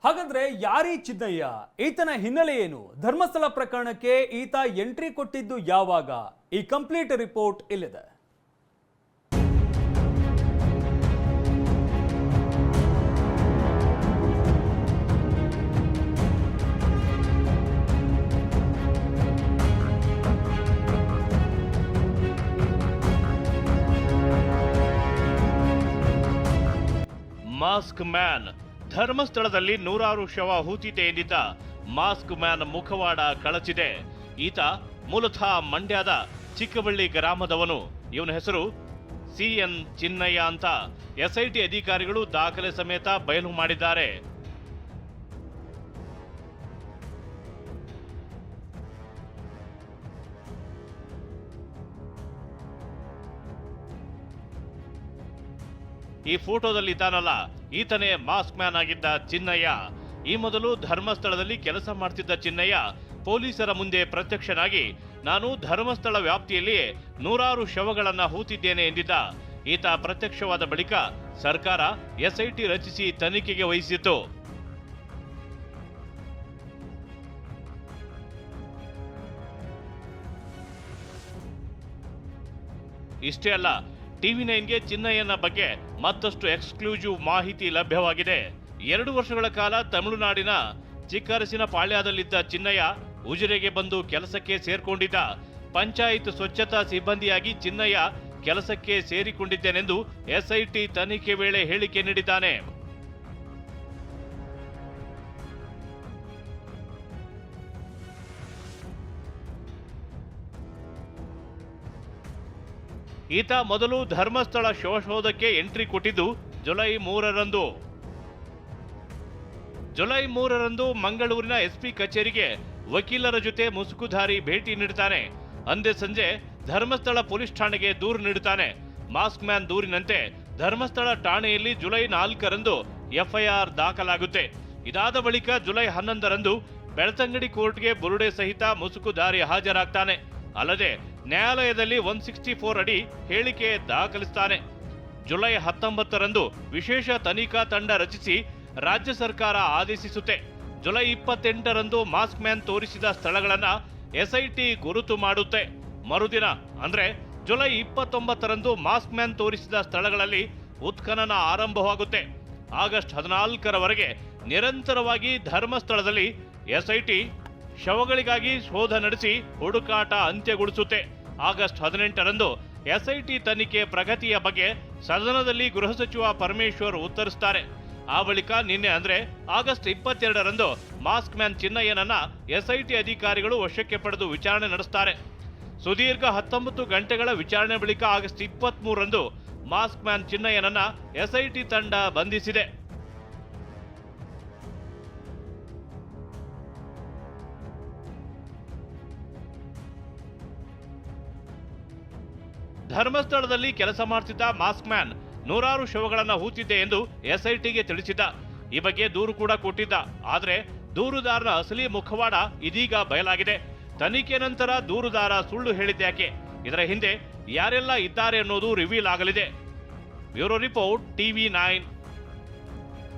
ಹಾಗಾದ್ರೆ ಯಾರೀ ಚಿನ್ನಯ್ಯ? ಈತನ ಹಿನ್ನೆಲೆ ಏನು? ಧರ್ಮಸ್ಥಳ ಪ್ರಕರಣಕ್ಕೆ ಈತ ಎಂಟ್ರಿ ಕೊಟ್ಟಿದ್ದು ಯಾವಾಗ? ಈ ಕಂಪ್ಲೀಟ್ ರಿಪೋರ್ಟ್ ಇಲ್ಲಿದೆ. Mask man. ಧರ್ಮಸ್ಥಳದಲ್ಲಿ ನೂರಾರು ಶವ ಹೂತಿದೆ ಎಂದಿದ್ದ ಮಾಸ್ಕ್ ಮ್ಯಾನ್ ಮುಖವಾಡ ಕಳಚಿದೆ. ಈತ ಮೂಲತಃ ಮಂಡ್ಯದ ಚಿಕ್ಕಬಳ್ಳಿ ಗ್ರಾಮದವನು. ಇವನ ಹೆಸರು CN ಚಿನ್ನಯ್ಯ ಅಂತ SIT ಅಧಿಕಾರಿಗಳು ದಾಖಲೆ ಸಮೇತ ಬಯಲು ಮಾಡಿದ್ದಾರೆ. ಈ ಫೋಟೋದಲ್ಲಿ ಇದ್ದಾನಲ್ಲ, ಈತನೇ ಮಾಸ್ಕ್ ಮ್ಯಾನ್ ಆಗಿದ್ದ ಚಿನ್ನಯ್ಯ. ಈ ಮೊದಲು ಧರ್ಮಸ್ಥಳದಲ್ಲಿ ಕೆಲಸ ಮಾಡ್ತಿದ್ದ ಚಿನ್ನಯ್ಯ ಪೊಲೀಸರ ಮುಂದೆ ಪ್ರತ್ಯಕ್ಷನಾಗಿ ನಾನು ಧರ್ಮಸ್ಥಳ ವ್ಯಾಪ್ತಿಯಲ್ಲಿ ನೂರಾರು ಶವಗಳನ್ನ ಹೂತಿದ್ದೇನೆ ಎಂದಿದ್ದ. ಈತ ಪ್ರತ್ಯಕ್ಷವಾದ ಬಳಿಕ ಸರ್ಕಾರ SIT ರಚಿಸಿ ತನಿಖೆಗೆ ವಹಿಸಿತ್ತು. ಇಷ್ಟೇ ಅಲ್ಲ, TV9ಗೆ ಚಿನ್ನಯ್ಯನ ಬಗ್ಗೆ ಮತ್ತಷ್ಟು ಎಕ್ಸ್ಕ್ಲೂಸಿವ್ ಮಾಹಿತಿ ಲಭ್ಯವಾಗಿದೆ. 2 ವರ್ಷಗಳ ಕಾಲ ತಮಿಳುನಾಡಿನ ಚಿಕ್ಕರಸಿನಪಾಳ್ಯದಲ್ಲಿದ್ದ ಚಿನ್ನಯ್ಯ ಉಜಿರೆಗೆ ಬಂದು ಕೆಲಸಕ್ಕೆ ಸೇರ್ಕೊಂಡಿದ್ದ. ಪಂಚಾಯತ್ ಸ್ವಚ್ಛತಾ ಸಿಬ್ಬಂದಿಯಾಗಿ ಚಿನ್ನಯ್ಯ ಕೆಲಸಕ್ಕೆ ಸೇರಿಕೊಂಡಿದ್ದೇನೆಂದು SIT ತನಿಖೆ ವೇಳೆ ಹೇಳಿಕೆ ನೀಡಿದ್ದಾನೆ. ಈತ ಮೊದಲು ಧರ್ಮಸ್ಥಳ ಶವಶೋಧಕ್ಕೆ ಎಂಟ್ರಿ ಕೊಟ್ಟಿದ್ದು ಜುಲೈ 3ರಂದು. ಜುಲೈ 3ರಂದು ಮಂಗಳೂರಿನ SP ಕಚೇರಿಗೆ ವಕೀಲರ ಜೊತೆ ಮುಸುಕುಧಾರಿ ಭೇಟಿ ನೀಡುತ್ತಾನೆ. ಅಂದೇ ಸಂಜೆ ಧರ್ಮಸ್ಥಳ ಪೊಲೀಸ್ ಠಾಣೆಗೆ ದೂರು ನೀಡುತ್ತಾನೆ. ಮಾಸ್ಕ್ ಮ್ಯಾನ್ ದೂರಿನಂತೆ ಧರ್ಮಸ್ಥಳ ಠಾಣೆಯಲ್ಲಿ ಜುಲೈ 4ರಂದು FIR ದಾಖಲಾಗುತ್ತೆ. ಇದಾದ ಬಳಿಕ ಜುಲೈ 11ರಂದು ಬೆಳ್ತಂಗಡಿ ಕೋರ್ಟ್ಗೆ ಬುರುಡೆ ಸಹಿತ ಮುಸುಕುಧಾರಿ ಹಾಜರಾಗ್ತಾನೆ. ಅಲ್ಲದೆ ನ್ಯಾಯಾಲಯದಲ್ಲಿ 164 ಅಡಿ ಹೇಳಿಕೆ ದಾಖಲಿಸುತ್ತಾನೆ. ಜುಲೈ 19ರಂದು ವಿಶೇಷ ತನಿಖಾ ತಂಡ ರಚಿಸಿ ರಾಜ್ಯ ಸರ್ಕಾರ ಆದೇಶಿಸುತ್ತೆ. ಜುಲೈ 28ರಂದು ಮಾಸ್ಕ್ ಮ್ಯಾನ್ ತೋರಿಸಿದ ಸ್ಥಳಗಳನ್ನ SIT ಗುರುತು ಮಾಡುತ್ತೆ. ಮರುದಿನ ಅಂದ್ರೆ ಜುಲೈ 29ರಂದು ಮಾಸ್ಕ್ ಮ್ಯಾನ್ ತೋರಿಸಿದ ಸ್ಥಳಗಳಲ್ಲಿ ಉತ್ಖನನ ಆರಂಭವಾಗುತ್ತೆ. ಆಗಸ್ಟ್ 14ರವರೆಗೆ ನಿರಂತರವಾಗಿ ಧರ್ಮಸ್ಥಳದಲ್ಲಿ SIT ಶವಗಳಿಗಾಗಿ ಶೋಧ ನಡೆಸಿ ಹುಡುಕಾಟ ಅಂತ್ಯಗೊಳಿಸುತ್ತೆ. ಆಗಸ್ಟ್ 18ರಂದು SIT ತನಿಖೆ ಪ್ರಗತಿಯ ಬಗ್ಗೆ ಸದನದಲ್ಲಿ ಗೃಹ ಸಚಿವ ಪರಮೇಶ್ವರ್ ಉತ್ತರಿಸುತ್ತಾರೆ. ಆ ಬಳಿಕ ನಿನ್ನೆ ಅಂದ್ರೆ ಆಗಸ್ಟ್ 22ರಂದು ಮಾಸ್ಕ್ ಮ್ಯಾನ್ ಚಿನ್ನಯ್ಯನನ್ನ SIT ಅಧಿಕಾರಿಗಳು ವಶಕ್ಕೆ ಪಡೆದು ವಿಚಾರಣೆ ನಡೆಸುತ್ತಾರೆ. ಸುದೀರ್ಘ 19 ಗಂಟೆಗಳ ವಿಚಾರಣೆ ಬಳಿಕ ಆಗಸ್ಟ್ 23ರಂದು ಮಾಸ್ಕ್ ಮ್ಯಾನ್ ಚಿನ್ನಯ್ಯನನ್ನ SIT ತಂಡ ಬಂಧಿಸಿದೆ. ಧರ್ಮಸ್ಥಳದಲ್ಲಿ ಕೆಲಸ ಮಾಡ್ತಿದ್ದ ಮಾಸ್ಕ್ ಮ್ಯಾನ್ ನೂರಾರು ಶವಗಳನ್ನ ಹೂತಿದ್ದೆ ಎಂದು SITಗೆ ತಿಳಿಸಿದ್ದ. ಈ ಬಗ್ಗೆ ದೂರು ಕೂಡ ಕೊಟ್ಟಿದ್ದ. ಆದ್ರೆ ದೂರುದಾರನ ಅಸಲಿ ಮುಖವಾಡ ಇದೀಗ ಬಯಲಾಗಿದೆ. ತನಿಖೆ ನಂತರ ದೂರುದಾರ ಸುಳ್ಳು ಹೇಳಿದ್ಯಾಕೆ, ಇದರ ಹಿಂದೆ ಯಾರೆಲ್ಲ ಇದ್ದಾರೆ ಅನ್ನೋದು ರಿವೀಲ್ ಆಗಲಿದೆ. Bureau report TV9.